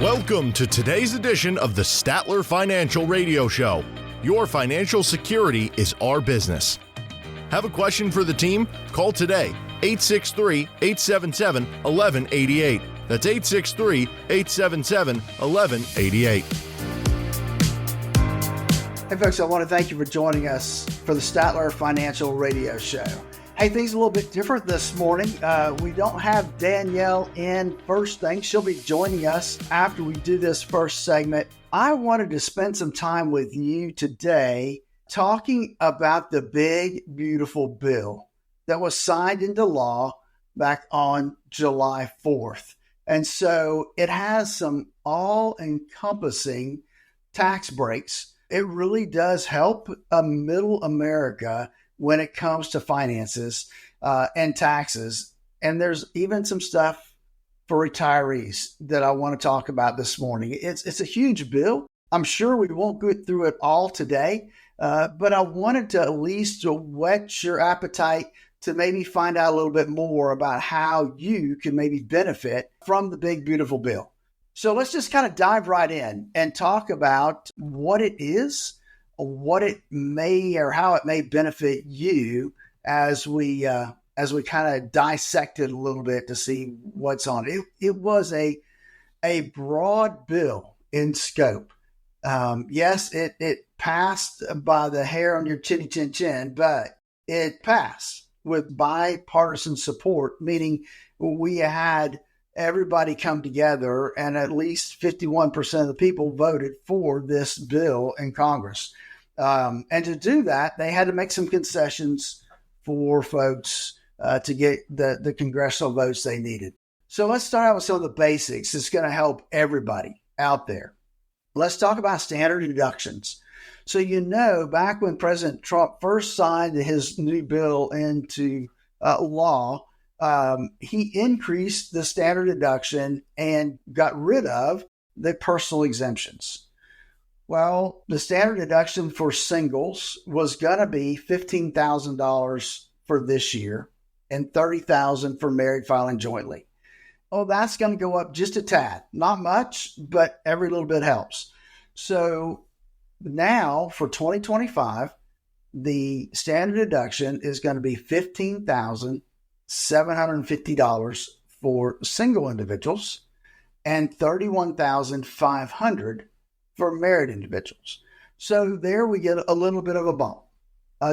Welcome to today's edition of the Statler Financial Radio Show. Your financial security is our business. Have a question for the team? Call today, 863-877-1188. That's 863-877-1188. Hey folks, I want to thank you for joining us for the Statler Financial Radio Show. Hey, things a little bit different this morning. We don't have Danielle in first thing. She'll be joining us after we do this first segment. I wanted to spend some time with you today talking about the big, beautiful bill that was signed into law back on July 4th. And so it has some all-encompassing tax breaks. It really does help middle America when it comes to finances and taxes. And there's even some stuff for retirees that I want to talk about this morning. It's a huge bill. I'm sure we won't go through it all today, but I wanted to at least whet your appetite to maybe find out a little bit more about how you can maybe benefit from the big, beautiful bill. So let's just kind of dive right in and talk about what it is, what it may or how it may benefit you as we kind of dissect it a little bit to see what's on it. It was a broad bill in scope. Yes, it passed by the hair on your chinny chin chin, but it passed with bipartisan support, meaning we had everybody come together and at least 51% of the people voted for this bill in Congress. And to do that, they had to make some concessions for folks to get the congressional votes they needed. So let's start out with some of the basics. It's going to help everybody out there. Let's talk about standard deductions. So, back when President Trump first signed his new bill into law, he increased the standard deduction and got rid of the personal exemptions. Well, the standard deduction for singles was going to be $15,000 for this year and $30,000 for married filing jointly. Oh, that's going to go up just a tad. Not much, but every little bit helps. So now for 2025, the standard deduction is going to be $15,750 for single individuals and $31,500 for married individuals. So there we get a little bit of a bump.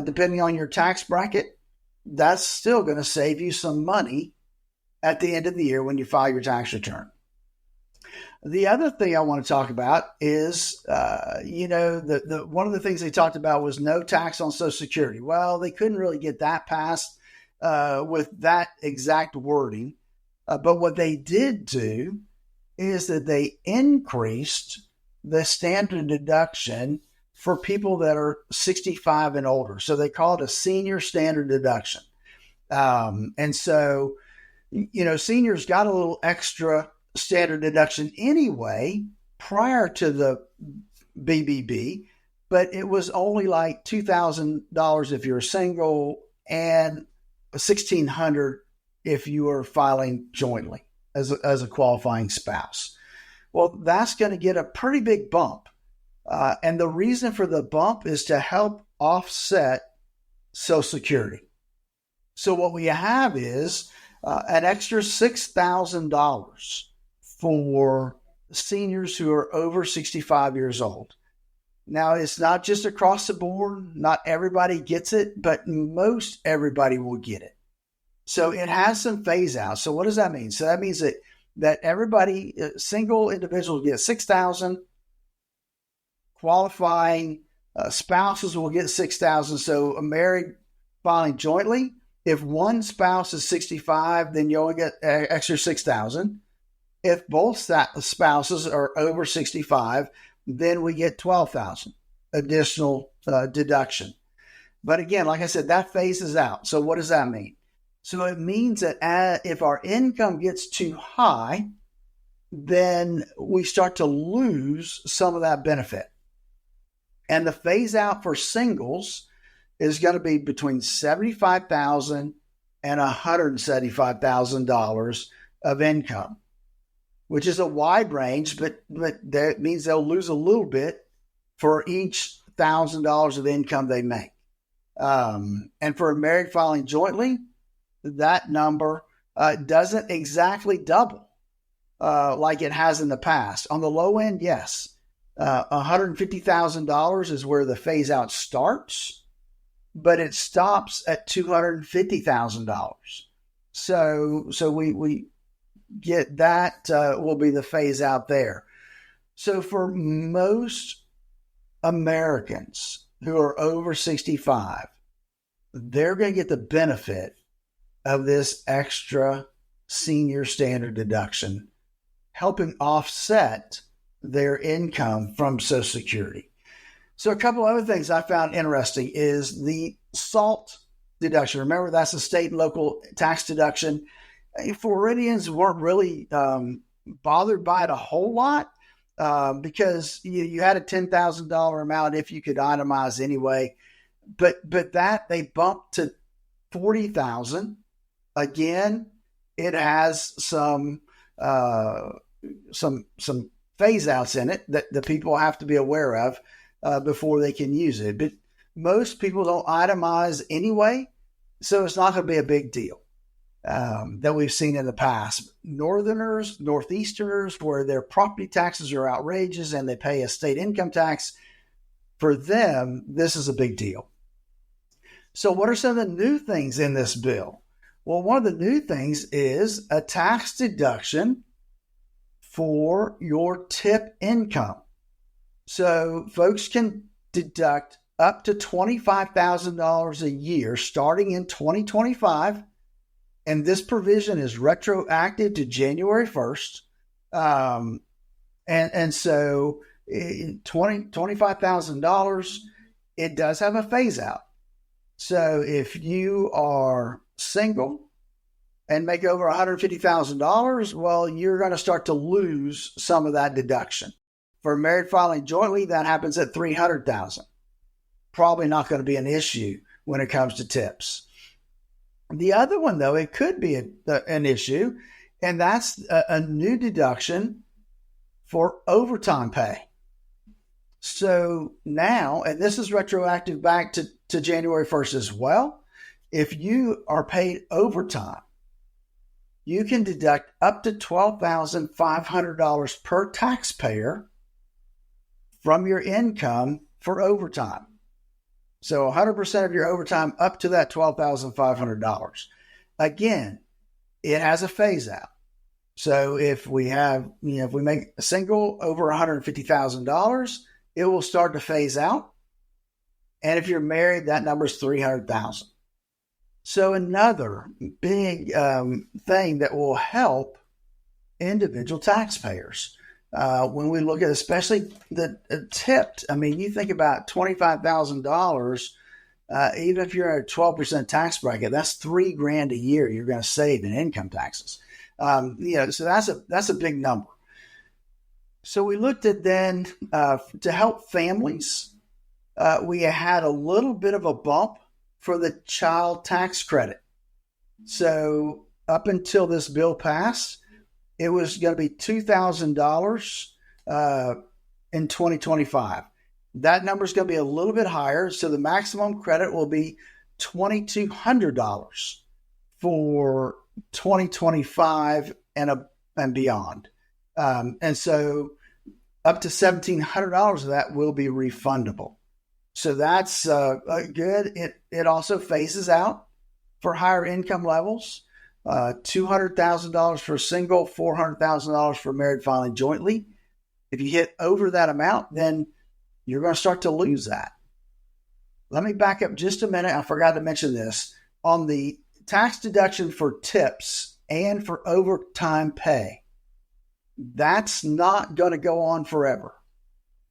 Depending on your tax bracket, that's still going to save you some money at the end of the year when you file your tax return. The other thing I want to talk about is, one of the things they talked about was no tax on Social Security. Well, they couldn't really get that passed with that exact wording. But what they did do is that they increased the standard deduction for people that are 65 and older. So they call it a senior standard deduction. And so, seniors got a little extra standard deduction anyway prior to the BBB, but it was only like $2,000 if you're single and $1,600 if you are filing jointly as a qualifying spouse. Well, that's going to get a pretty big bump. And the reason for the bump is to help offset Social Security. So what we have is an extra $6,000 for seniors who are over 65 years old. Now, it's not just across the board. Not everybody gets it, but most everybody will get it. So it has some phase out. So what does that mean? So that means that everybody, single individuals get $6,000, qualifying spouses will get $6,000. So a married filing jointly, if one spouse is 65, then you only get extra $6,000. If both spouses are over 65, then we get $12,000 additional deduction. But again, like I said, that phases out. So what does that mean? So it means that if our income gets too high, then we start to lose some of that benefit. And the phase out for singles is going to be between $75,000 and $175,000 of income. which is a wide range, but that means they'll lose a little bit for each $1,000 of income they make. And for a married filing jointly, that number doesn't exactly double like it has in the past. On the low end, yes. $150,000 is where the phase out starts, but it stops at $250,000. So we get that will be the phase out there. So for most Americans who are over 65, they're going to get the benefit of this extra senior standard deduction, helping offset their income from Social Security. So a couple other things I found interesting is the SALT deduction. Remember, that's a state and local tax deduction. Floridians weren't really bothered by it a whole lot because you had a $10,000 amount if you could itemize anyway. But that they bumped to $40,000. Again, it has some phase outs in it that the people have to be aware of before they can use it. But most people don't itemize anyway, so it's not going to be a big deal that we've seen in the past. Northerners, Northeasterners, where their property taxes are outrageous and they pay a state income tax, for them, this is a big deal. So what are some of the new things in this bill? Well, one of the new things is a tax deduction for your tip income. So folks can deduct up to $25,000 a year starting in 2025. And this provision is retroactive to January 1st. And so $25,000, it does have a phase out. So if you are single and make over $150,000, well, you're going to start to lose some of that deduction. For married filing jointly, that happens at $300,000. Probably not going to be an issue when it comes to tips. The other one, though, it could be an issue, and that's a new deduction for overtime pay. So now, and this is retroactive back to January 1st as well, if you are paid overtime, you can deduct up to $12,500 per taxpayer from your income for overtime. So 100% of your overtime up to that $12,500. Again, it has a phase out. So if we have, if we make a single over $150,000, it will start to phase out. And if you're married, that number is $300,000. So another big thing that will help individual taxpayers when we look at especially the tipped. I mean, you think about $25,000, even if you're at a 12% tax bracket, that's $3,000 a year you're going to save in income taxes. So that's a big number. So we looked at then to help families. We had a little bit of a bump for the child tax credit. So up until this bill passed, it was going to be $2,000 in 2025. That number is going to be a little bit higher. So the maximum credit will be $2,200 for 2025 and beyond. And so up to $1,700 of that will be refundable. So that's good. It also phases out for higher income levels. $200,000 for single, $400,000 for married filing jointly. If you hit over that amount, then you're going to start to lose that. Let me back up just a minute. I forgot to mention this. On the tax deduction for tips and for overtime pay, that's not going to go on forever.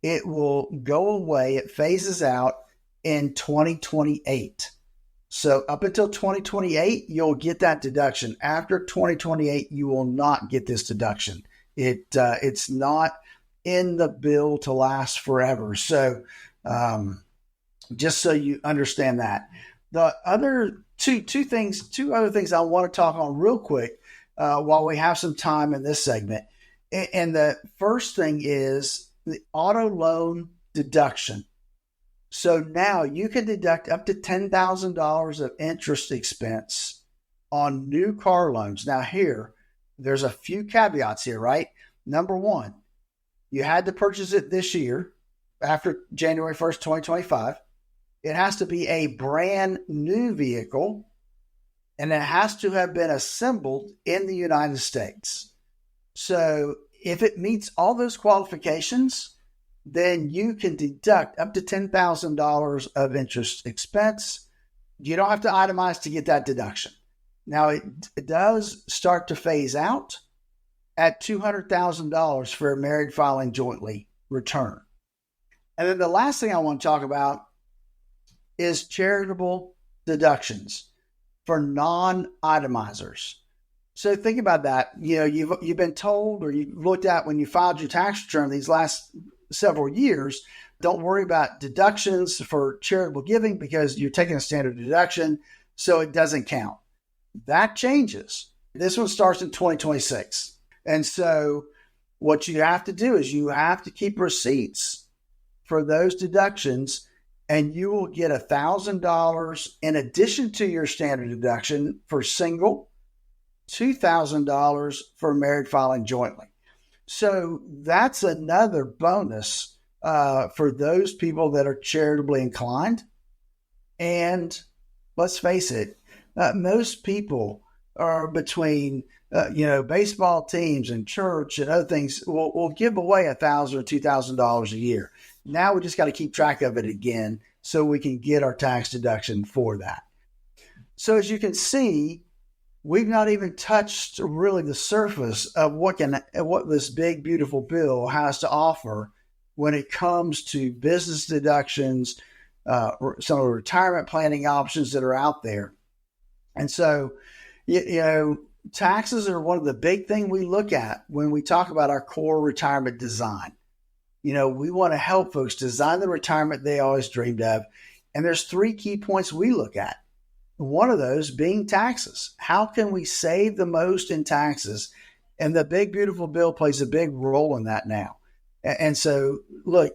It will go away. It phases out in 2028. So up until 2028, you'll get that deduction. After 2028, you will not get this deduction. It's not in the bill to last forever. So just so you understand that. The other two other things I want to talk on real quick while we have some time in this segment And the first thing is the auto loan deduction. So now you can deduct up to $10,000 of interest expense on new car loans. Now there's a few caveats here, right? Number one, you had to purchase it this year after January 1st, 2025. It has to be a brand new vehicle, and it has to have been assembled in the United States. So if it meets all those qualifications, then you can deduct up to $10,000 of interest expense. You don't have to itemize to get that deduction. Now, it does start to phase out at $200,000 for a married filing jointly return. And then the last thing I want to talk about is charitable deductions for non-itemizers. So think about that. You've been told, or you looked at when you filed your tax return these last several years, don't worry about deductions for charitable giving because you're taking a standard deduction, so it doesn't count. That changes. This one starts in 2026. And so what you have to do is you have to keep receipts for those deductions, and you will get $1,000 in addition to your standard deduction for single, $2,000 for married filing jointly. So that's another bonus for those people that are charitably inclined. And let's face it, most people are between, baseball teams and church and other things will give away $1,000 or $2,000 a year. Now we just got to keep track of it again so we can get our tax deduction for that. So as you can see, we've not even touched really the surface of what this big, beautiful bill has to offer when it comes to business deductions, some of the retirement planning options that are out there. And so, taxes are one of the big things we look at when we talk about our core retirement design. We want to help folks design the retirement they always dreamed of. And there's 3 key points we look at. One of those being taxes. How can we save the most in taxes? And the big, beautiful bill plays a big role in that now. And so, look,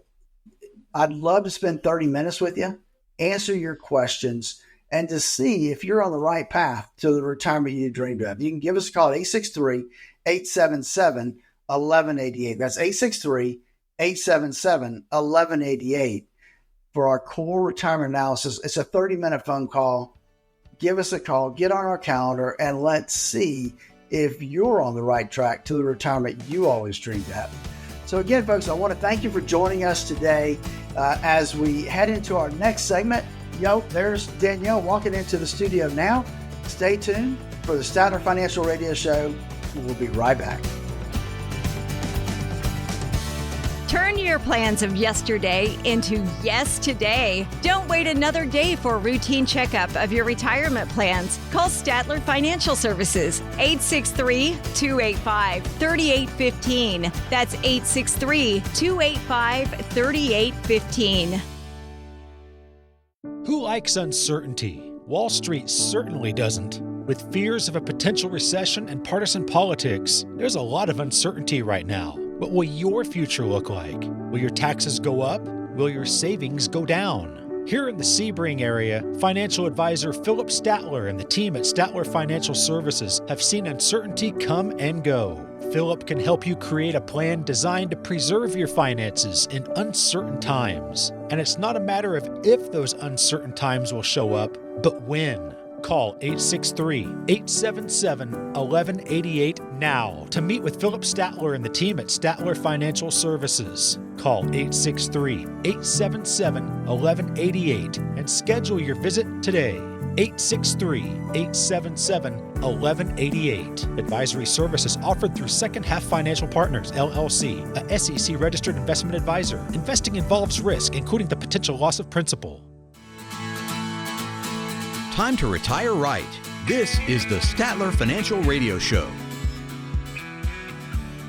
I'd love to spend 30 minutes with you, answer your questions, and to see if you're on the right path to the retirement you dreamed of. You can give us a call at 863-877-1188. That's 863-877-1188 for our core retirement analysis. It's a 30-minute phone call. Give us a call, get on our calendar, and let's see if you're on the right track to the retirement you always dreamed of. So again, folks, I want to thank you for joining us today as we head into our next segment. There's Danielle walking into the studio now. Stay tuned for the Statler Financial Radio Show. We'll be right back. Turn your plans of yesterday into yes today. Don't wait another day for a routine checkup of your retirement plans. Call Statler Financial Services, 863-285-3815. That's 863-285-3815. Who likes uncertainty? Wall Street certainly doesn't. With fears of a potential recession and partisan politics, there's a lot of uncertainty right now. What will your future look like? Will your taxes go up? Will your savings go down? Here in the Sebring area, financial advisor Phillip Statler and the team at Statler Financial Services have seen uncertainty come and go. Phillip can help you create a plan designed to preserve your finances in uncertain times. And it's not a matter of if those uncertain times will show up, but when. Call 863-877-1188 now to meet with Phillip Statler and the team at Statler Financial Services. Call 863-877-1188 and schedule your visit today. 863-877-1188. Advisory services offered through Second Half Financial Partners, LLC, a SEC-registered investment advisor. Investing involves risk, including the potential loss of principal. Time to retire right. This is the Statler Financial Radio Show.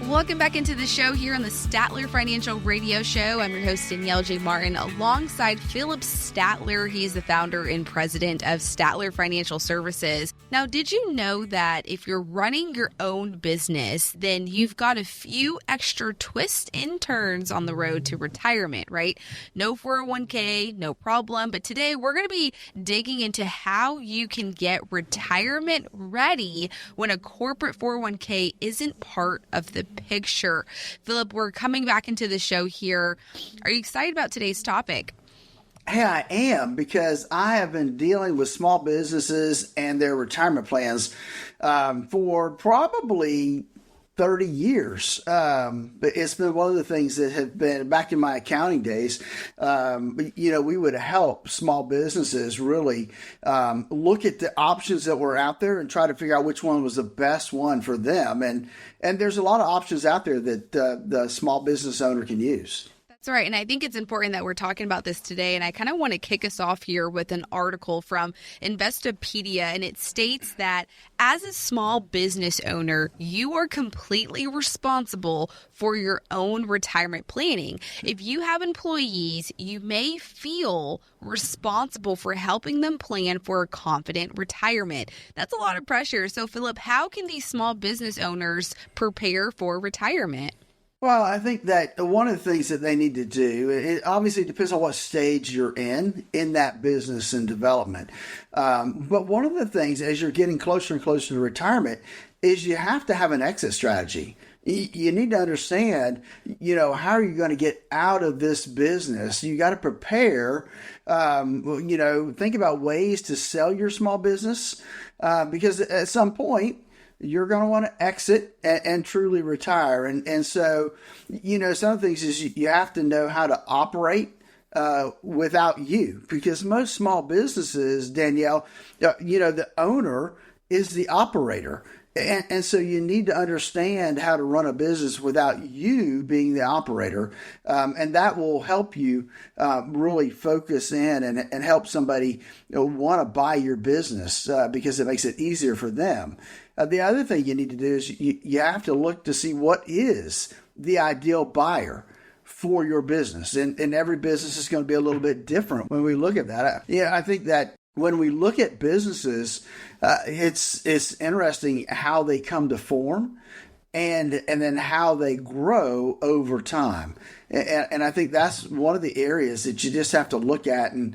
Welcome back into the show here on the Statler Financial Radio Show. I'm your host, Danielle J. Martin, alongside Phillip Statler. He's the founder and president of Statler Financial Services. Now, did you know that if you're running your own business, then you've got a few extra twists and turns on the road to retirement, right? No 401k, no problem. But today we're going to be digging into how you can get retirement ready when a corporate 401k isn't part of the picture. Phillip, we're coming back into the show here. Are you excited about today's topic? Hey, I am, because I have been dealing with small businesses and their retirement plans for probably 30 years. But it's been one of the things that have been, back in my accounting days, we would help small businesses really look at the options that were out there and try to figure out which one was the best one for them. And there's a lot of options out there that the small business owner can use. That's right. And I think it's important that we're talking about this today. And I kind of want to kick us off here with an article from Investopedia. And it states that as a small business owner, you are completely responsible for your own retirement planning. If you have employees, you may feel responsible for helping them plan for a confident retirement. That's a lot of pressure. So, Phillip, how can these small business owners prepare for retirement? Well, I think that one of the things that they need to do, it obviously depends on what stage you're in that business and development. But one of the things, as you're getting closer and closer to retirement, is you have to have an exit strategy. You need to understand, how are you going to get out of this business? You got to prepare, think about ways to sell your small business, because at some point, you're going to want to exit and truly retire. And so, some of the things is you have to know how to operate without you, because most small businesses, Danielle, the owner is the operator. And so you need to understand how to run a business without you being the operator. And that will help you really focus in and help somebody want to buy your business because it makes it easier for them. The other thing you need to do is you have to look to see what is the ideal buyer for your business. And every business is going to be a little bit different when we look at that. I think that when we look at businesses, it's interesting how they come to form and then how they grow over time. And I think that's one of the areas that you just have to look at. And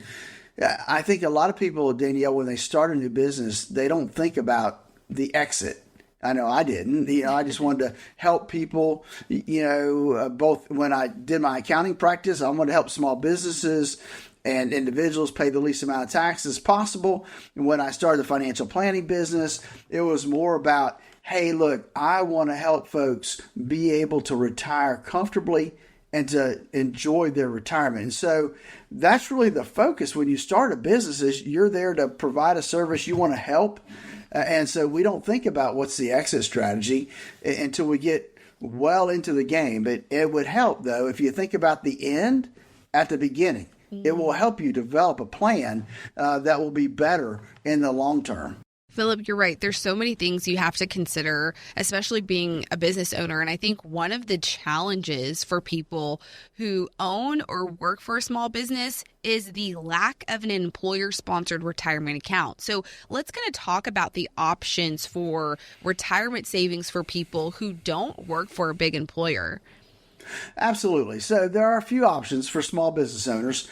I think a lot of people, Danielle, when they start a new business, they don't think about the exit. I know I didn't. I just wanted to help people, both when I did my accounting practice, I wanted to help small businesses and individuals pay the least amount of taxes possible. And when I started the financial planning business, it was more about, hey, look, I want to help folks be able to retire comfortably and to enjoy their retirement. And so that's really the focus when you start a business, is you're there to provide a service, you want to help. And so we don't think about what's the exit strategy until we get well into the game. But it would help, though, if you think about the end at the beginning. It will help you develop a plan that will be better in the long term. Phillip, you're right. There's so many things you have to consider, especially being a business owner. And I think one of the challenges for people who own or work for a small business is the lack of an employer-sponsored retirement account. So let's kind of talk about the options for retirement savings for people who don't work for a big employer. Absolutely. So there are a few options for small business owners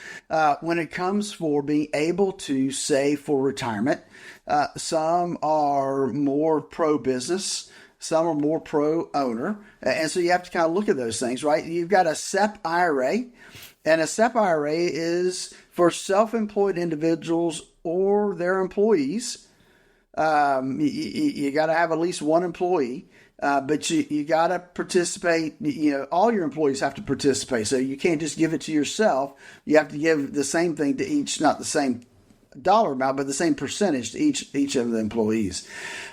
when it comes for being able to save for retirement. Some are more pro-business. Some are more pro-owner. And so you have to kind of look at those things, right? You've got a SEP IRA. And a SEP IRA is for self-employed individuals or their employees. You got to have at least one employee. But you got to participate. All your employees have to participate. So you can't just give it to yourself. You have to give the same thing to each, not the same dollar amount, but the same percentage to each of the employees.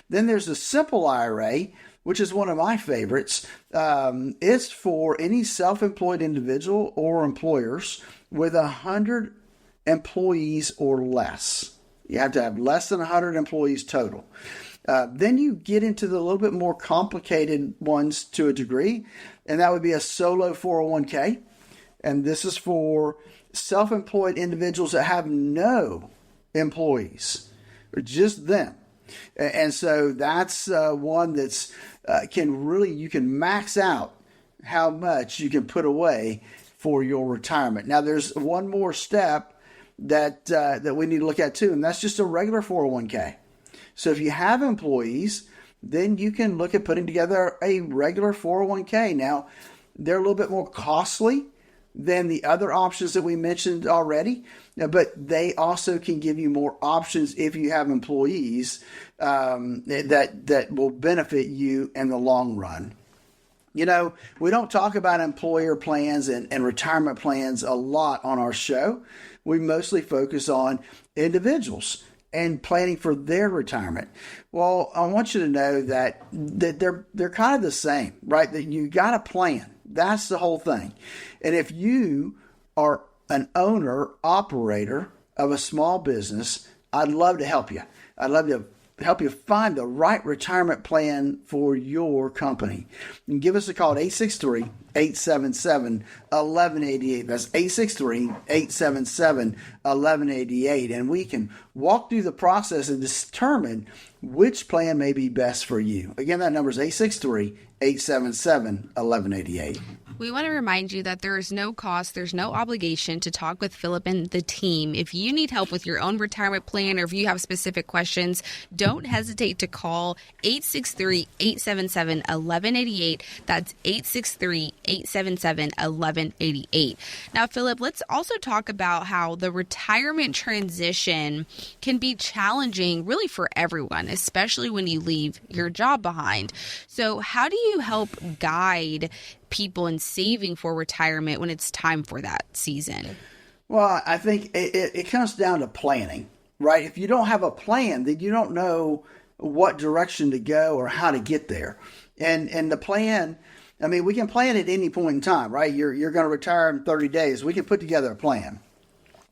Then there's a simple IRA, which is one of my favorites. It's for any self-employed individual or employers with 100 employees or less. You have to have less than 100 employees total. Then you get into the little bit more complicated ones to a degree, and that would be a solo 401k. And this is for self-employed individuals that have no employees, or just them. And so that's one that's you can max out how much you can put away for your retirement. Now, there's one more step that we need to look at too, and that's just a regular 401k. So if you have employees, then you can look at putting together a regular 401k. Now, they're a little bit more costly than the other options that we mentioned already, but they also can give you more options if you have employees that will benefit you in the long run. You know, we don't talk about employer plans and retirement plans a lot on our show. We mostly focus on individuals and planning for their retirement. Well, I want you to know that they're kind of the same, right? That you got a plan. That's the whole thing. And if you are an owner, operator of a small business, I'd love to help you. I'd love to help you find the right retirement plan for your company. And give us a call at 863-877-1188. That's 863-877-1188. And we can walk through the process and determine which plan may be best for you. Again, that number is 863-877-1188. We want to remind you that there is no cost, there's no obligation to talk with Phillip and the team. If you need help with your own retirement plan or if you have specific questions, don't hesitate to call 863-877-1188. That's 863-877-1188. Now, Phillip, let's also talk about how the retirement transition can be challenging really for everyone, especially when you leave your job behind. So how do you help guide people in saving for retirement when it's time for that season? Well, I think it comes down to planning, right? If you don't have a plan, then you don't know what direction to go or how to get there. And the plan, I mean, we can plan at any point in time, right? You're going to retire in 30 days. We can put together a plan.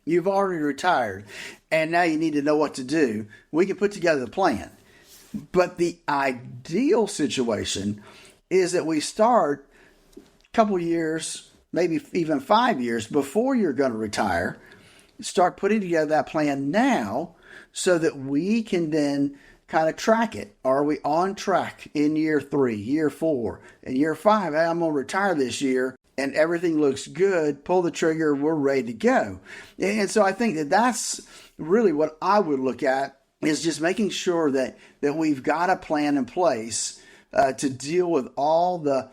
You've already retired, and now you need to know what to do. We can put together the plan. But the ideal situation is that we start a couple years, maybe even 5 years before you're going to retire, start putting together that plan now so that we can then kind of track it. Are we on track in year 3, year 4, and year 5? Hey, I'm going to retire this year and everything looks good. Pull the trigger. We're ready to go. And so I think that that's really what I would look at, is just making sure that we've got a plan in place to deal with all the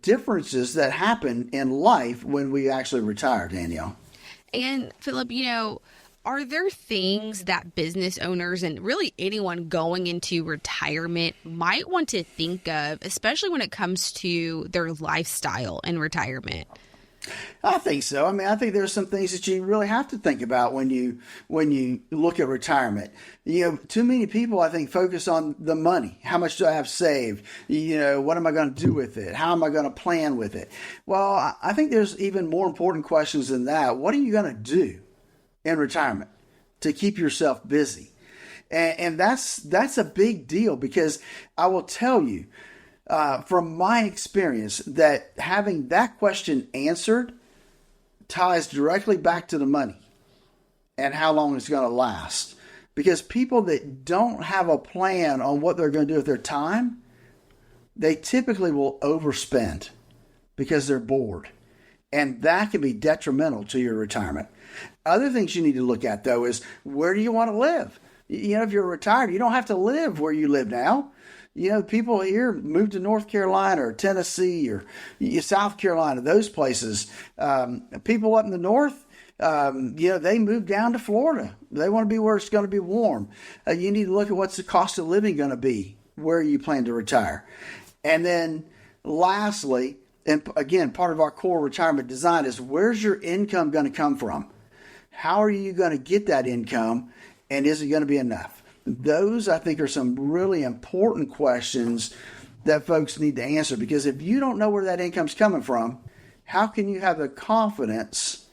differences that happen in life when we actually retire, Danielle. And Phillip, are there things that business owners and really anyone going into retirement might want to think of, especially when it comes to their lifestyle in retirement? I think so. I mean, I think there's some things that you really have to think about when you look at retirement. Too many people, I think, focus on the money. How much do I have saved? What am I going to do with it? How am I going to plan with it? Well, I think there's even more important questions than that. What are you going to do in retirement to keep yourself busy? And that's a big deal, because I will tell you, from my experience, that having that question answered ties directly back to the money and how long it's going to last. Because people that don't have a plan on what they're going to do with their time, they typically will overspend because they're bored. And that can be detrimental to your retirement. Other things you need to look at, though, is where do you want to live? If you're retired, you don't have to live where you live now. People here move to North Carolina or Tennessee or South Carolina, those places. People up in the north, they move down to Florida. They want to be where it's going to be warm. You need to look at what's the cost of living going to be where you plan to retire. And then lastly, and again, part of our core retirement design is, where's your income going to come from? How are you going to get that income? And is it going to be enough? Those, I think, are some really important questions that folks need to answer, because if you don't know where that income's coming from, how can you have the confidence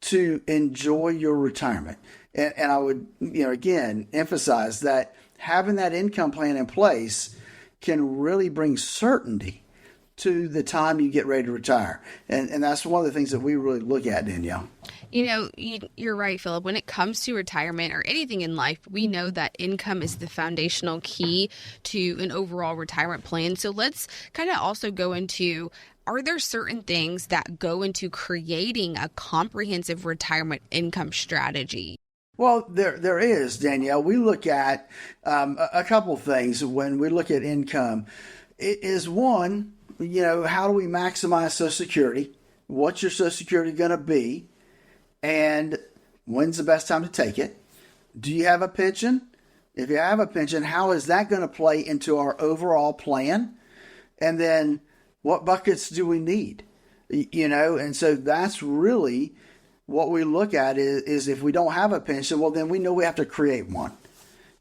to enjoy your retirement? And I would, again, emphasize that having that income plan in place can really bring certainty to the time you get ready to retire. And that's one of the things that we really look at, Danielle. You know, you're right, Phillip. When it comes to retirement or anything in life, we know that income is the foundational key to an overall retirement plan. So let's kind of also go into, are there certain things that go into creating a comprehensive retirement income strategy? Well, there is, Danielle. We look at a couple things when we look at income. It is one, how do we maximize Social Security? What's your Social Security going to be? And when's the best time to take it? Do you have a pension? If you have a pension, how is that going to play into our overall plan? And then what buckets do we need? And so that's really what we look at is if we don't have a pension, well, then we know we have to create one.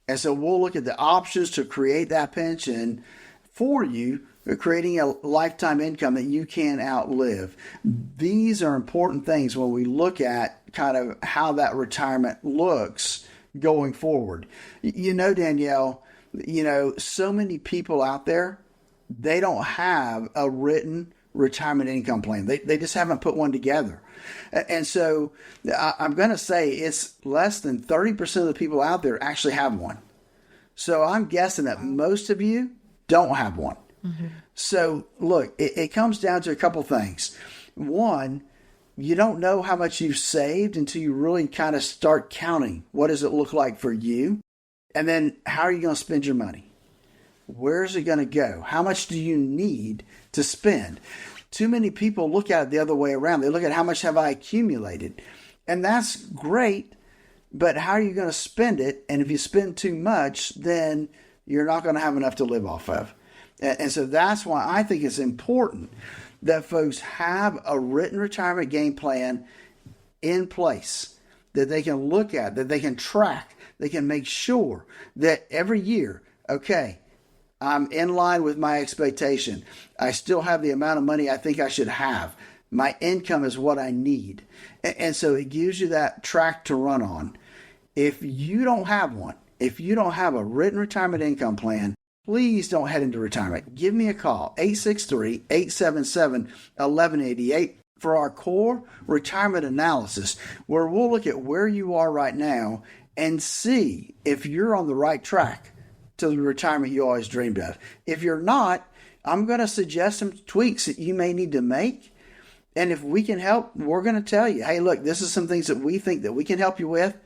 And so we'll look at the options to create that pension for you, creating a lifetime income that you can outlive. These are important things when we look at kind of how that retirement looks going forward. Danielle, so many people out there, they don't have a written retirement income plan. They just haven't put one together. And so I'm going to say it's less than 30% of the people out there actually have one. So I'm guessing that most of you don't have one. Mm-hmm. So look, it comes down to a couple things. One, you don't know how much you've saved until you really kind of start counting. What does it look like for you? And then how are you going to spend your money? Where is it going to go? How much do you need to spend? Too many people look at it the other way around. They look at how much have I accumulated? And that's great, but how are you going to spend it? And if you spend too much, then you're not going to have enough to live off of. And so that's why I think it's important that folks have a written retirement game plan in place that they can look at, that they can track, they can make sure that every year, okay, I'm in line with my expectation. I still have the amount of money I think I should have. My income is what I need. And so it gives you that track to run on. If you don't have one, if you don't have a written retirement income plan, please don't head into retirement. Give me a call, 863-877-1188 for our core retirement analysis, where we'll look at where you are right now and see if you're on the right track to the retirement you always dreamed of. If you're not, I'm going to suggest some tweaks that you may need to make. And if we can help, we're going to tell you, hey, look, this is some things that we think that we can help you with.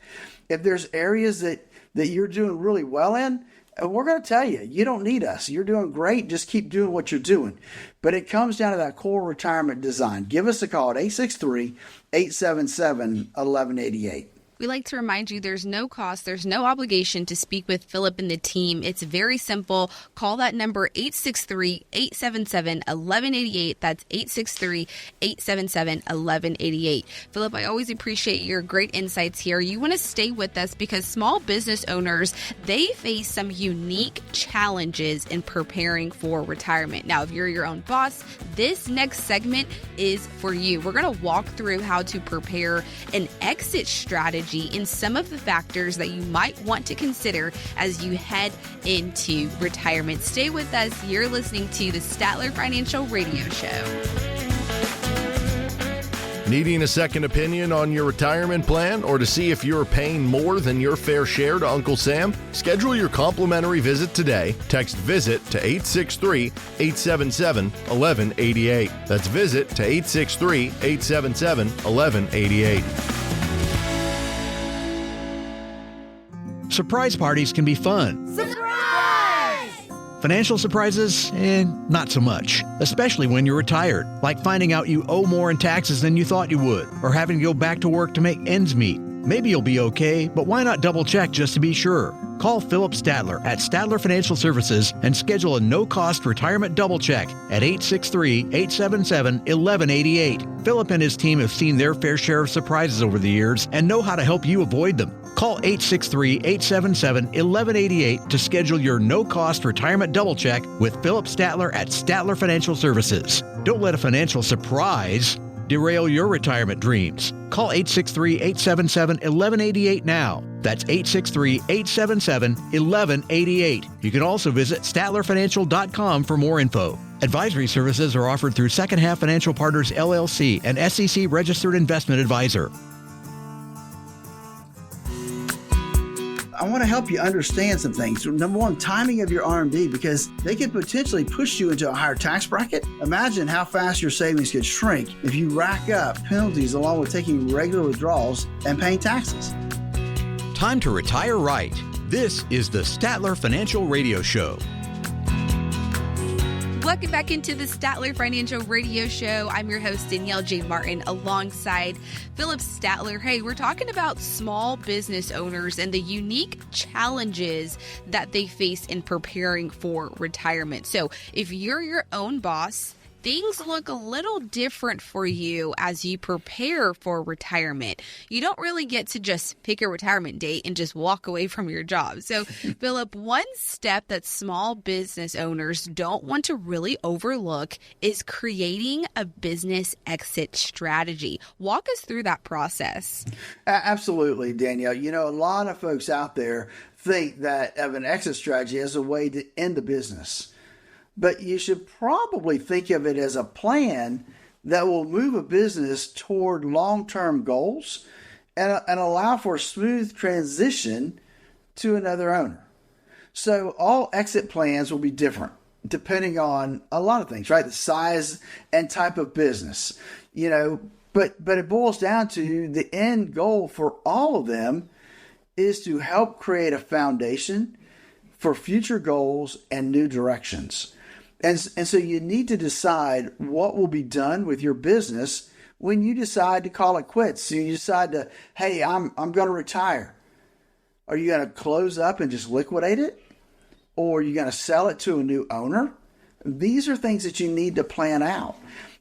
If there's areas that you're doing really well in, we're going to tell you, you don't need us. You're doing great. Just keep doing what you're doing. But it comes down to that core retirement design. Give us a call at 863-877-1188. We like to remind you there's no cost, there's no obligation to speak with Phillip and the team. It's very simple. Call that number 863-877-1188. That's 863-877-1188. Phillip, I always appreciate your great insights here. You want to stay with us because small business owners, they face some unique challenges in preparing for retirement. Now, if you're your own boss, this next segment is for you. We're going to walk through how to prepare an exit strategy in some of the factors that you might want to consider as you head into retirement. Stay with us. You're listening to the Statler Financial Radio Show. Needing a second opinion on your retirement plan or to see if you're paying more than your fair share to Uncle Sam? Schedule your complimentary visit today. Text VISIT to 863-877-1188. That's VISIT to 863-877-1188. Surprise parties can be fun. Surprise! Financial surprises, not so much. Especially when you're retired, like finding out you owe more in taxes than you thought you would, or having to go back to work to make ends meet. Maybe you'll be okay, but why not double check just to be sure? Call Phillip Statler at Statler Financial Services and schedule a no-cost retirement double check at 863-877-1188. Phillip and his team have seen their fair share of surprises over the years and know how to help you avoid them. Call 863-877-1188 to schedule your no-cost retirement double check with Phillip Statler at Statler Financial Services. Don't let a financial surprise derail your retirement dreams. Call 863-877-1188 now. That's 863-877-1188. You can also visit statlerfinancial.com for more info. Advisory services are offered through Second Half Financial Partners, LLC, an SEC-registered investment advisor. I want to help you understand some things. Number one, timing of your RMD, because they could potentially push you into a higher tax bracket. Imagine how fast your savings could shrink if you rack up penalties along with taking regular withdrawals and paying taxes. Time to retire right. This is the Statler Financial Radio Show. Welcome back into the Statler Financial Radio Show. I'm your host, Danielle J. Martin, alongside Phillip Statler. Hey, we're talking about small business owners and the unique challenges that they face in preparing for retirement. So if you're your own boss, things look a little different for you as you prepare for retirement. You don't really get to just pick a retirement date and just walk away from your job. So, Phillip, one step that small business owners don't want to really overlook is creating a business exit strategy. Walk us through that process. Absolutely, Danielle. You know, a lot of folks out there think that of an exit strategy as a way to end the business. But you should probably think of it as a plan that will move a business toward long-term goals and allow for a smooth transition to another owner. So all exit plans will be different depending on a lot of things, right? The size and type of business, you know, but it boils down to the end goal for all of them is to help create a foundation for future goals and new directions. And so you need to decide what will be done with your business when you decide to call it quits. So you decide to, hey, I'm going to retire. Are you going to close up and just liquidate it? Or are you going to sell it to a new owner? These are things that you need to plan out.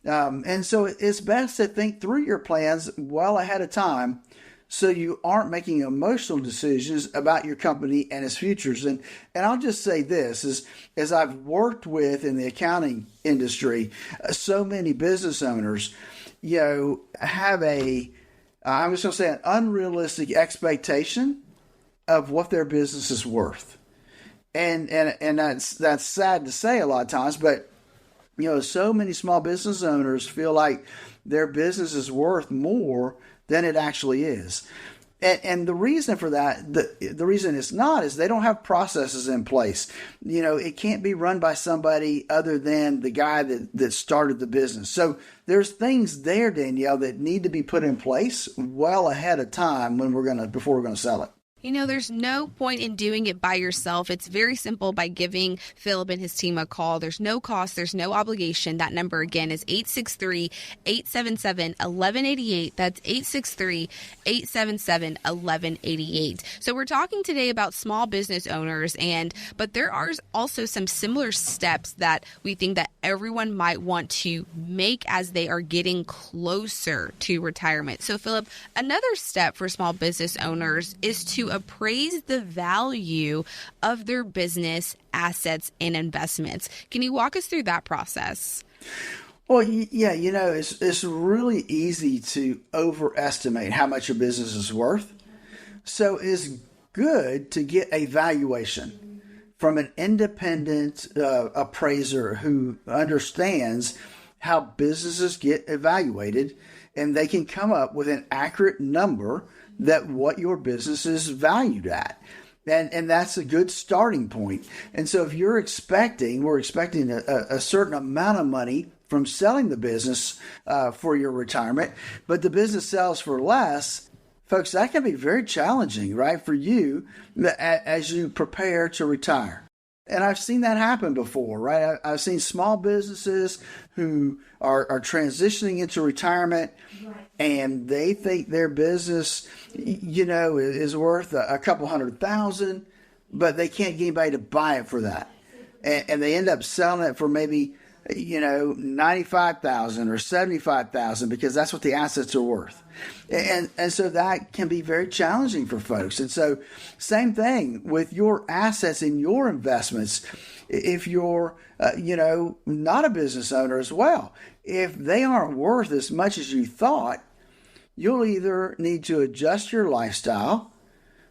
And so it's best to think through your plans well ahead of time so you aren't making emotional decisions about your company and its futures. And I'll just say this, as I've worked with in the accounting industry, so many business owners, you know, have I'm just going to say an unrealistic expectation of what their business is worth. And that's sad to say a lot of times, but you know, so many small business owners feel like their business is worth more than it actually is. And the reason for that, the reason it's not, is they don't have processes in place. You know, it can't be run by somebody other than the guy that started the business. So there's things there, Danielle, that need to be put in place well ahead of time before we're gonna sell it. You know, there's no point in doing it by yourself. It's very simple by giving Phillip and his team a call. There's no cost. There's no obligation. That number, again, is 863-877-1188. That's 863-877-1188. So we're talking today about small business owners, but there are also some similar steps that we think that everyone might want to make as they are getting closer to retirement. So, Phillip, another step for small business owners is to appraise the value of their business assets and investments. Can you walk us through that process? Well, yeah, you know, it's really easy to overestimate how much your business is worth. So it's good to get a valuation from an independent appraiser who understands how businesses get evaluated, and they can come up with an accurate number that what your business is valued at. And that's a good starting point. And so if we're expecting a certain amount of money from selling the business for your retirement, but the business sells for less, folks, that can be very challenging, right, for you as you prepare to retire. And I've seen that happen before, right? I've seen small businesses who are transitioning into retirement, and they think their business, you know, is worth a couple $100,000, but they can't get anybody to buy it for that. And they end up selling it for maybe, you know, $95,000 or $75,000 because that's what the assets are worth. And so that can be very challenging for folks. And so same thing with your assets and your investments. If you're, you know, not a business owner as well, if they aren't worth as much as you thought, you'll either need to adjust your lifestyle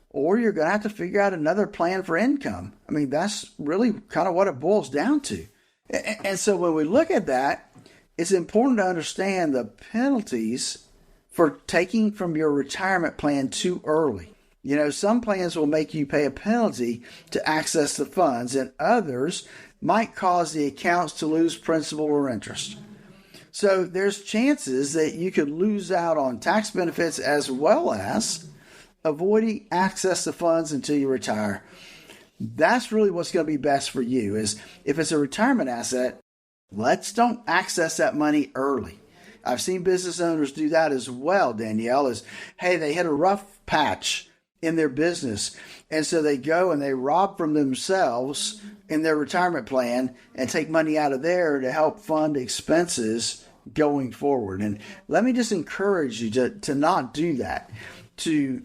or you're going to have to figure out another plan for income. I mean, that's really kind of what it boils down to. And so when we look at that, it's important to understand the penalties for taking from your retirement plan too early. You know, some plans will make you pay a penalty to access the funds, and others might cause the accounts to lose principal or interest. So there's chances that you could lose out on tax benefits as well as avoiding access to funds until you retire. That's really what's going to be best for you. Is if it's a retirement asset, don't access that money early. I've seen business owners do that as well, Danielle, is, hey, they hit a rough patch in their business, and so they go and they rob from themselves in their retirement plan and take money out of there to help fund expenses going forward. And let me just encourage you to not do that, to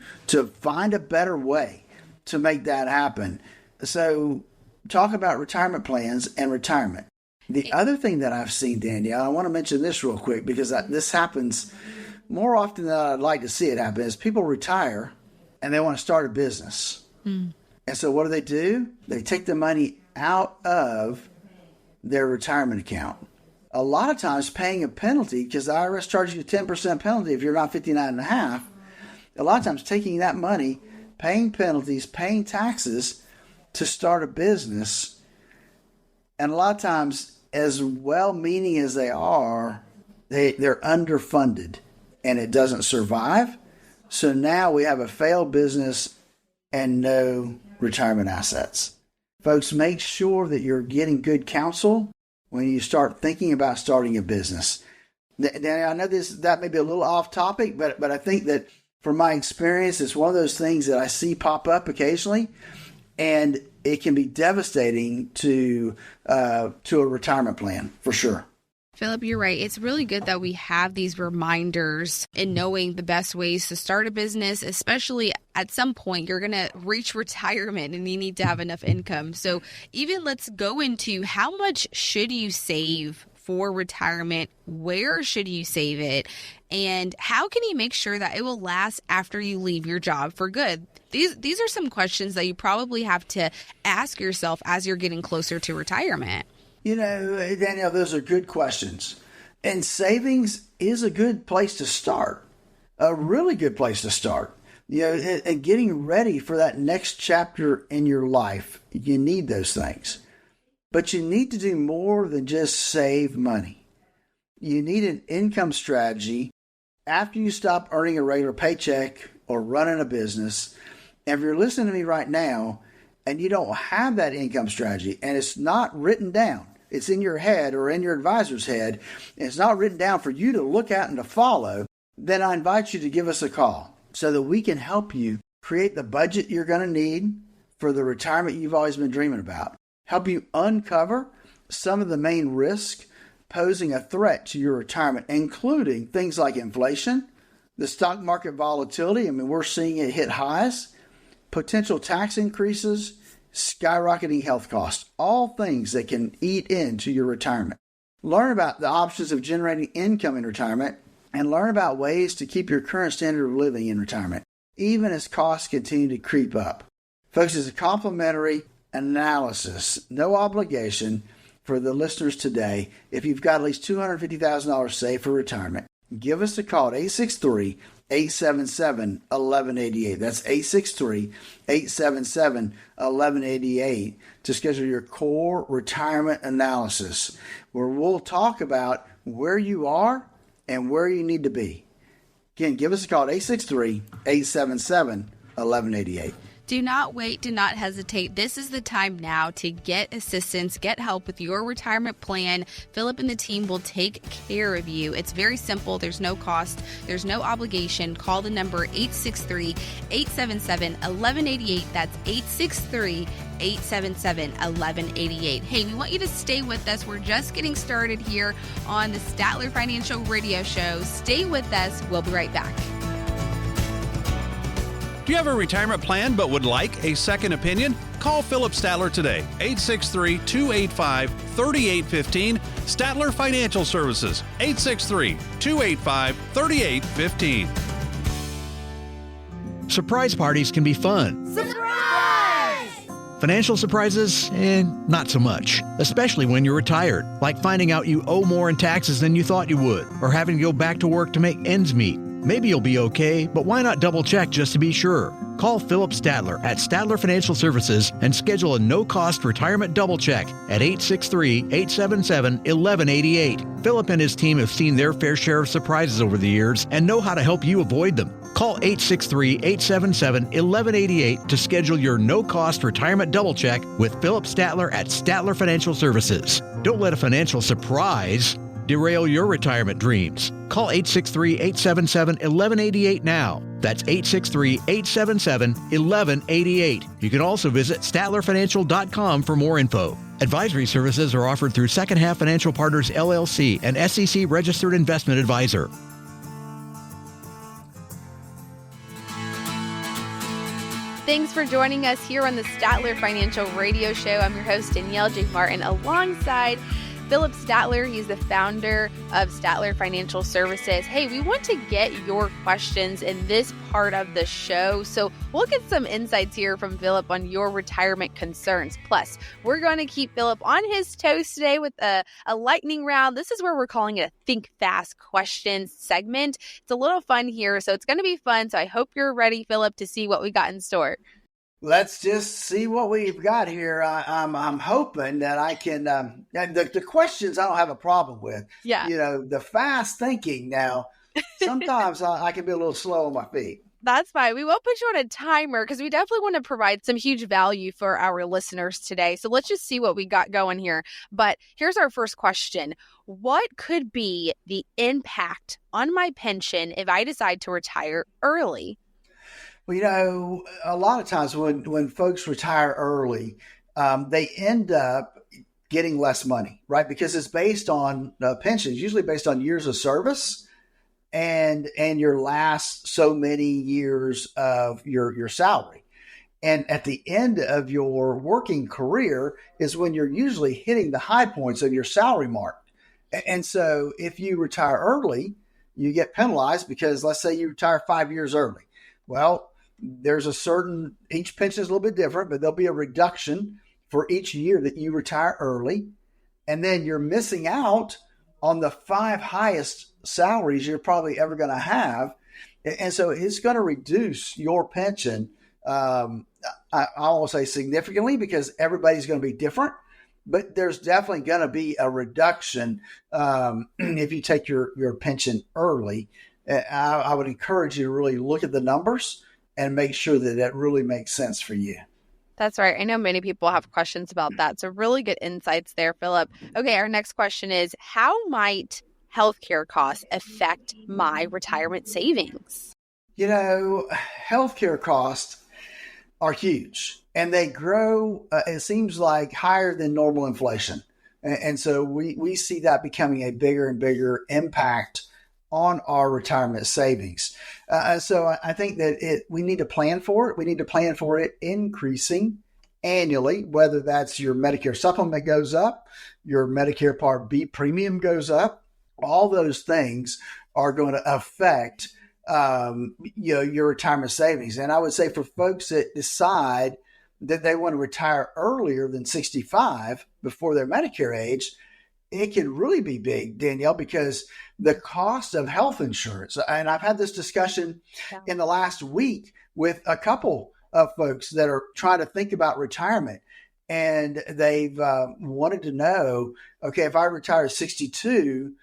find a better way to make that happen. So talk about retirement plans and retirement. The other thing that I've seen, Danielle, I want to mention this real quick because this happens more often than I'd like to see it happen, is people retire and they want to start a business. And so what do? They take the money out of their retirement account. A lot of times paying a penalty, because the IRS charges you a 10% penalty if you're not 59 and a half. A lot of times taking that money, paying penalties, paying taxes to start a business. And a lot of times, as well-meaning as they are, they're underfunded and it doesn't survive. So now we have a failed business and no retirement assets. Folks, make sure that you're getting good counsel when you start thinking about starting a business. Now, I know that may be a little off topic, but I think that from my experience, it's one of those things that I see pop up occasionally, and it can be devastating to a retirement plan for sure. Phillip, you're right. It's really good that we have these reminders in knowing the best ways to start a business, especially at some point you're going to reach retirement and you need to have enough income. So even let's go into how much should you save for retirement? Where should you save it? And how can you make sure that it will last after you leave your job for good? These are some questions that you probably have to ask yourself as you're getting closer to retirement. You know, Danielle, those are good questions. And savings is a good place to start, a really good place to start. You know, and getting ready for that next chapter in your life, you need those things. But you need to do more than just save money. You need an income strategy after you stop earning a regular paycheck or running a business. And if you're listening to me right now, and you don't have that income strategy, and it's not written down, it's in your head or in your advisor's head, and it's not written down for you to look at and to follow, then I invite you to give us a call so that we can help you create the budget you're going to need for the retirement you've always been dreaming about, help you uncover some of the main risks posing a threat to your retirement, including things like inflation, the stock market volatility. I mean, we're seeing it hit highs, potential tax increases, skyrocketing health costs, all things that can eat into your retirement. Learn about the options of generating income in retirement and learn about ways to keep your current standard of living in retirement, even as costs continue to creep up. Folks, it's a complimentary analysis, no obligation for the listeners today. If you've got at least $250,000 saved for retirement, give us a call at 863-877-1188. That's 863-877-1188 to schedule your core retirement analysis, where we'll talk about where you are and where you need to be. Again, give us a call at 863-877-1188. Do not wait. Do not hesitate. This is the time now to get assistance, get help with your retirement plan. Phillip and the team will take care of you. It's very simple. There's no cost. There's no obligation. Call the number 863-877-1188. That's 863-877-1188. Hey, we want you to stay with us. We're just getting started here on the Statler Financial Radio Show. Stay with us. We'll be right back. Do you have a retirement plan but would like a second opinion? Call Phillip Statler today, 863-285-3815. Statler Financial Services, 863-285-3815. Surprise parties can be fun. Surprise! Financial surprises? Not so much. Especially when you're retired, like finding out you owe more in taxes than you thought you would, or having to go back to work to make ends meet. Maybe you'll be okay, but why not double check just to be sure? Call Phillip Statler at Statler Financial Services and schedule a no-cost retirement double check at 863-877-1188. Phillip and his team have seen their fair share of surprises over the years and know how to help you avoid them. Call 863-877-1188 to schedule your no-cost retirement double check with Phillip Statler at Statler Financial Services. Don't let a financial surprise derail your retirement dreams. Call 863-877-1188 now. That's 863-877-1188. You can also visit StatlerFinancial.com for more info. Advisory services are offered through Second Half Financial Partners, LLC, an SEC registered investment advisor. Thanks for joining us here on the Statler Financial Radio Show. I'm your host, Danielle J. Martin, alongside Phillip Statler. He's the founder of Statler Financial Services. Hey, we want to get your questions in this part of the show, so we'll get some insights here from Phillip on your retirement concerns. Plus, we're going to keep Phillip on his toes today with a lightning round. This is where we're calling it a Think Fast Questions segment. It's a little fun here, so it's going to be fun. So I hope you're ready, Phillip, to see what we got in store. Let's just see what we've got here. I'm hoping that I can. The questions I don't have a problem with. Yeah. The fast thinking. Now, sometimes I can be a little slow on my feet. That's fine. We won't put you on a timer because we definitely want to provide some huge value for our listeners today. So let's just see what we got going here. But here's our first question. What could be the impact on my pension if I decide to retire early? Well, a lot of times when folks retire early, they end up getting less money, right? Because it's based on pensions, usually based on years of service and your last so many years of your salary. And at the end of your working career is when you're usually hitting the high points of your salary mark. And so if you retire early, you get penalized because let's say you retire 5 years early. Well, there's each pension is a little bit different, but there'll be a reduction for each year that you retire early. And then you're missing out on the 5 highest salaries you're probably ever going to have. And so it's going to reduce your pension, I won't say significantly because everybody's going to be different, but there's definitely going to be a reduction if you take your pension early. I would encourage you to really look at the numbers and make sure that really makes sense for you. That's right. I know many people have questions about that. So really good insights there, Phillip. Okay, our next question is, how might healthcare costs affect my retirement savings? Healthcare costs are huge and they grow, it seems like, higher than normal inflation. And so we see that becoming a bigger and bigger impact on our retirement savings. So I think that we need to plan for it. We need to plan for it increasing annually, whether that's your Medicare supplement goes up, your Medicare Part B premium goes up. All those things are going to affect your retirement savings. And I would say for folks that decide that they want to retire earlier than 65 before their Medicare age, it can really be big, Danielle, because the cost of health insurance, and I've had this discussion in the last week with a couple of folks that are trying to think about retirement, and they've wanted to know, okay, if I retire at 62,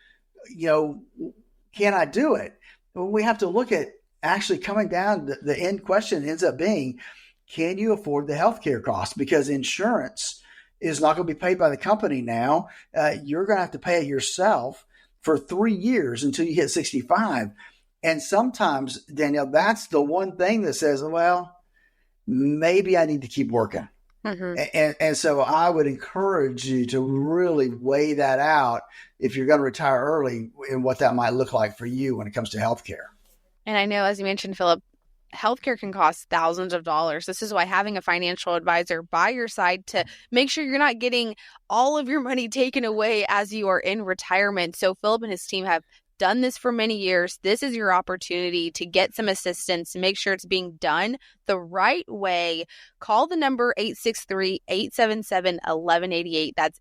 can I do it? Well, we have to look at actually coming down, the end question ends up being, can you afford the healthcare costs? Because insurance is not going to be paid by the company now. You're going to have to pay it yourself for 3 years until you hit 65. And sometimes, Danielle, that's the one thing that says, well, maybe I need to keep working. Mm-hmm. And so I would encourage you to really weigh that out if you're going to retire early and what that might look like for you when it comes to healthcare. And I know, as you mentioned, Phillip, healthcare can cost thousands of dollars. This is why having a financial advisor by your side to make sure you're not getting all of your money taken away as you are in retirement. So Phillip and his team have done this for many years. This is your opportunity to get some assistance, to make sure it's being done the right way. Call the number 863-877-1188. That's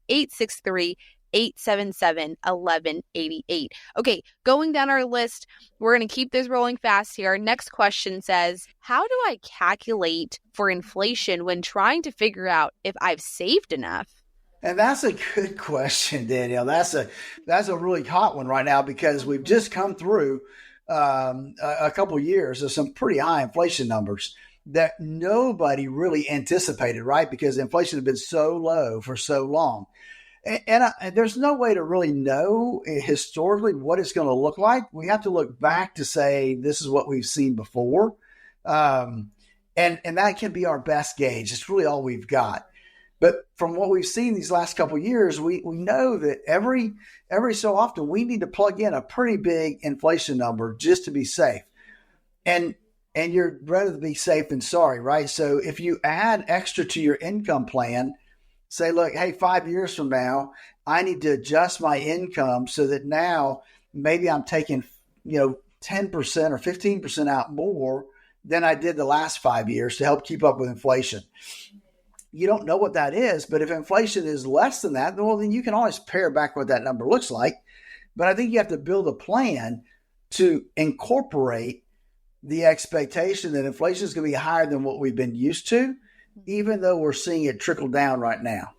863-877-1188. Okay, going down our list, we're going to keep this rolling fast here. Our next question says, how do I calculate for inflation when trying to figure out if I've saved enough? And that's a good question, Danielle. That's a really hot one right now because we've just come through a couple of years of some pretty high inflation numbers that nobody really anticipated, right? Because inflation has been so low for so long. And there's no way to really know historically what it's going to look like. We have to look back to say this is what we've seen before. And that can be our best gauge. It's really all we've got. But from what we've seen these last couple of years, we know that every so often we need to plug in a pretty big inflation number just to be safe. And you're rather be safe than sorry, right? So if you add extra to your income plan, say, look, hey, 5 years from now, I need to adjust my income so that now maybe I'm taking, 10% or 15% out more than I did the last 5 years to help keep up with inflation. You don't know what that is, but if inflation is less than that, well, then you can always pare back what that number looks like. But I think you have to build a plan to incorporate the expectation that inflation is going to be higher than what we've been used to, even though we're seeing it trickle down right now.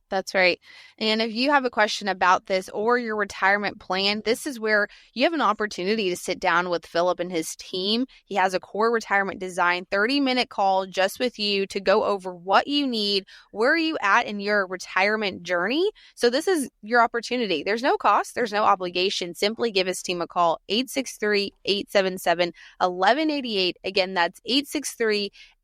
That's right. And if you have a question about this or your retirement plan, this is where you have an opportunity to sit down with Phillip and his team. He has a core retirement design 30-minute call just with you to go over what you need, where are you at in your retirement journey. So this is your opportunity. There's no cost. There's no obligation. Simply give his team a call, 863-877-1188. Again, that's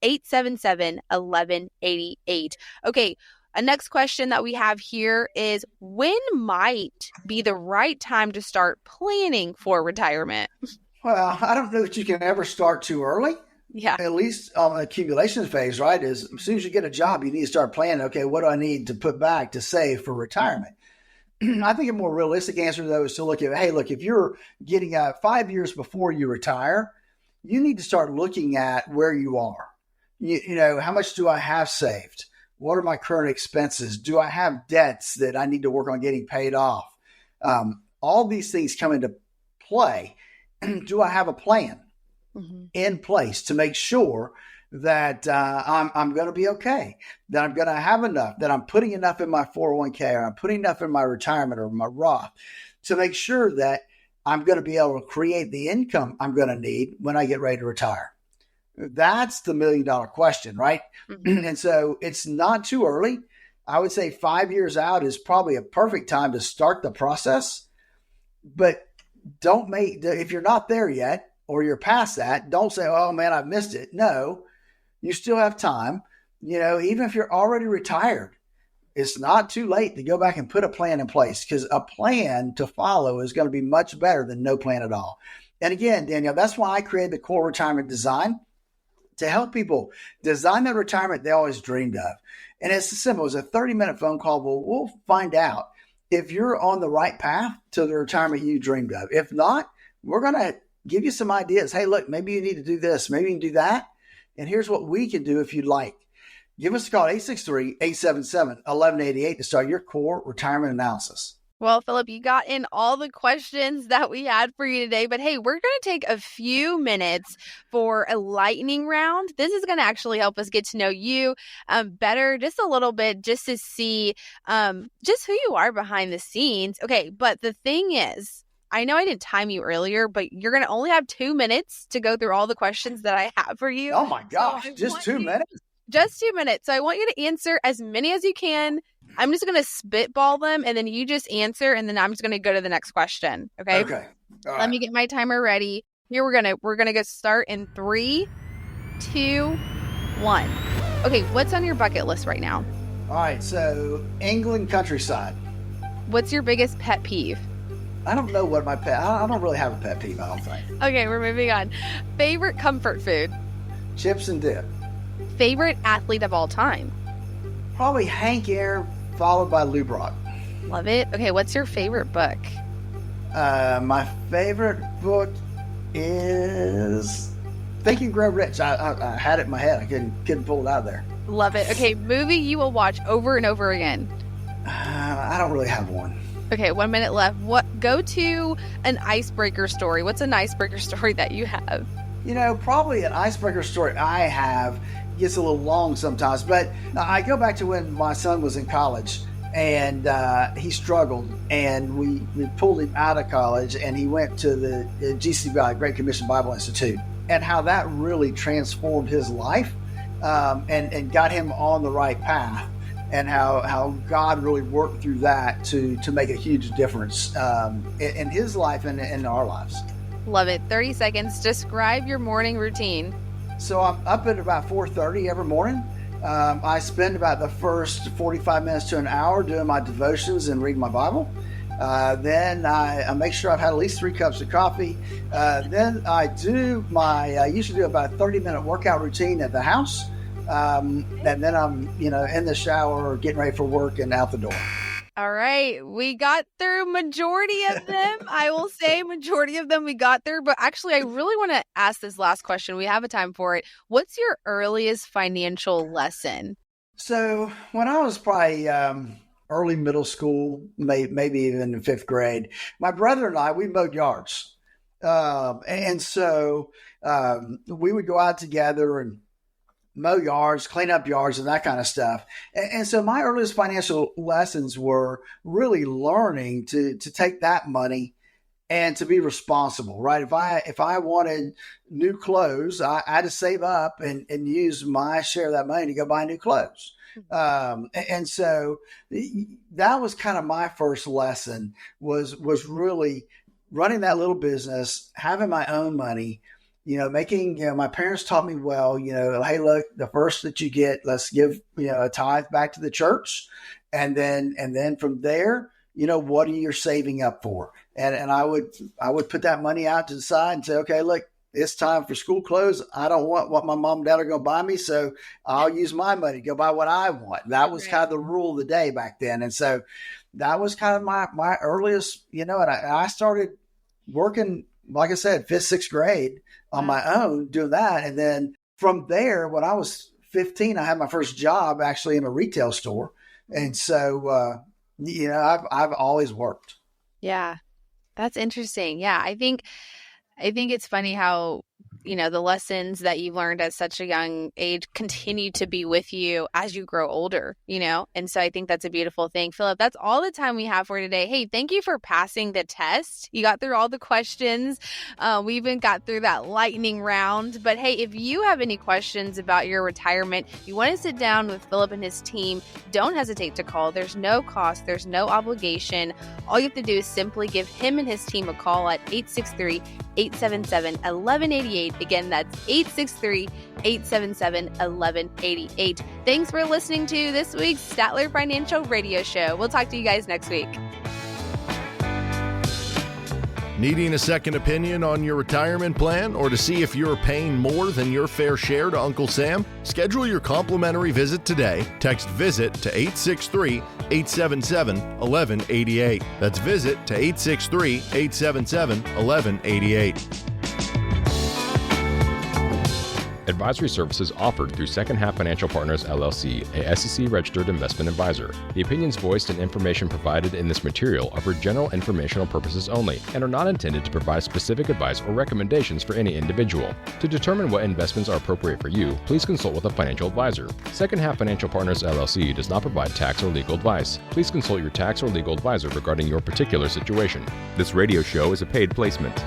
863-877-1188. Okay. A next question that we have here is, when might be the right time to start planning for retirement? Well, I don't know that you can ever start too early. Yeah. At least on the accumulation phase, right? As soon as you get a job, you need to start planning, okay, what do I need to put back to save for retirement? I think a more realistic answer, though, is to look at, hey, look, if you're getting 5 years before you retire, you need to start looking at where you are. You know, how much do I have saved? What are my current expenses? Do I have debts that I need to work on getting paid off? All these things come into play. Do I have a plan in place to make sure that I'm going to be okay, that I'm going to have enough, that I'm putting enough in my 401k, or I'm putting enough in my retirement or my Roth to make sure that I'm going to be able to create the income I'm going to need when I get ready to retire? That's the $1 million question, right? And so it's not too early. I would say 5 years out is probably a perfect time to start the process. But if you're not there yet, or you're past that, don't say, oh man, I've missed it. No, you still have time. Even if you're already retired, it's not too late to go back and put a plan in place, because a plan to follow is going to be much better than no plan at all. And again, Danielle, that's why I created the core retirement design, to help people design that retirement they always dreamed of. And it's simple. It's a 30-minute phone call. We'll find out if you're on the right path to the retirement you dreamed of. If not, we're going to give you some ideas. Hey, look, maybe you need to do this. Maybe you can do that. And here's what we can do if you'd like. Give us a call, 863-877-1188 to start your core retirement analysis. Well, Phillip, you got in all the questions that we had for you today, but hey, we're going to take a few minutes for a lightning round. This is going to actually help us get to know you better just a little bit, just to see just who you are behind the scenes. Okay, but the thing is, I know I didn't time you earlier, but you're going to only have 2 minutes to go through all the questions that I have for you. Oh my gosh, just 2 minutes? Just 2 minutes. So I want you to answer as many as you can. I'm just going to spitball them, and then you just answer, and then I'm just going to go to the next question. Okay. Okay. All right. Let me get my timer ready. Here we're gonna go start in 3, 2, 1. Okay, what's on your bucket list right now? All right. So England countryside. What's your biggest pet peeve? I don't know what my pet. I don't really have a pet peeve, I don't think. Okay, we're moving on. Favorite comfort food? Chips and dip. Favorite athlete of all time? Probably Hank Aaron, followed by Lou Brock. Love it. Okay, what's your favorite book? My favorite book is Think and Grow Rich. I had it in my head. I couldn't pull it out of there. Love it. Okay, movie you will watch over and over again. I don't really have one. Okay, 1 minute left. Go to an icebreaker story. What's an icebreaker story that you have? Probably an icebreaker story I have gets a little long sometimes, but I go back to when my son was in college and he struggled, and we pulled him out of college and he went to the GCBI, Great Commission Bible Institute, and how that really transformed his life and got him on the right path, and how God really worked through that to make a huge difference in his life and in our lives. Love it. 30 seconds. Describe your morning routine. So I'm up at about 4:30 every morning. I spend about the first 45 minutes to an hour doing my devotions and reading my Bible. Then I make sure I've had at least 3 cups of coffee. Then I usually do about a 30-minute workout routine at the house. And then I'm, in the shower, getting ready for work and out the door. All right. We got through majority of them. I will say majority of them we got through. But actually, I really want to ask this last question. We have a time for it. What's your earliest financial lesson? So when I was probably early middle school, maybe even in 5th grade, my brother and I, we mowed yards. And so we would go out together and mow yards, clean up yards, and that kind of stuff. And so my earliest financial lessons were really learning to take that money and to be responsible, right? If I wanted new clothes, I had to save up and use my share of that money to go buy new clothes. And so that was kind of my first lesson was really running that little business, having my own money, my parents taught me well, hey, look, the first that you get, let's give, a tithe back to the church. And then from there, what are you saving up for? And I would put that money out to the side and say, okay, look, it's time for school clothes. I don't want what my mom and dad are going to buy me. So I'll use my money to go buy what I want. That was kind of the rule of the day back then. And so that was kind of my earliest, and I started working, like I said, 5th, 6th grade on my own doing that. And then from there, when I was 15, I had my first job actually in a retail store. And so, I've always worked. Yeah, that's interesting. Yeah, I think it's funny how, the lessons that you learned at such a young age continue to be with you as you grow older, And so I think that's a beautiful thing. Phillip, that's all the time we have for today. Hey, thank you for passing the test. You got through all the questions. We even got through that lightning round. But hey, if you have any questions about your retirement, you want to sit down with Phillip and his team, don't hesitate to call. There's no cost. There's no obligation. All you have to do is simply give him and his team a call at 863-877-1188. Again, that's 863-877-1188. Thanks for listening to this week's Statler Financial Radio Show. We'll talk to you guys next week. Needing a second opinion on your retirement plan or to see if you're paying more than your fair share to Uncle Sam? Schedule your complimentary visit today. Text VISIT to 863-877-1188. That's VISIT to 863-877-1188. Advisory services offered through Second Half Financial Partners, LLC, a SEC-registered investment advisor. The opinions voiced and information provided in this material are for general informational purposes only and are not intended to provide specific advice or recommendations for any individual. To determine what investments are appropriate for you, please consult with a financial advisor. Second Half Financial Partners, LLC does not provide tax or legal advice. Please consult your tax or legal advisor regarding your particular situation. This radio show is a paid placement.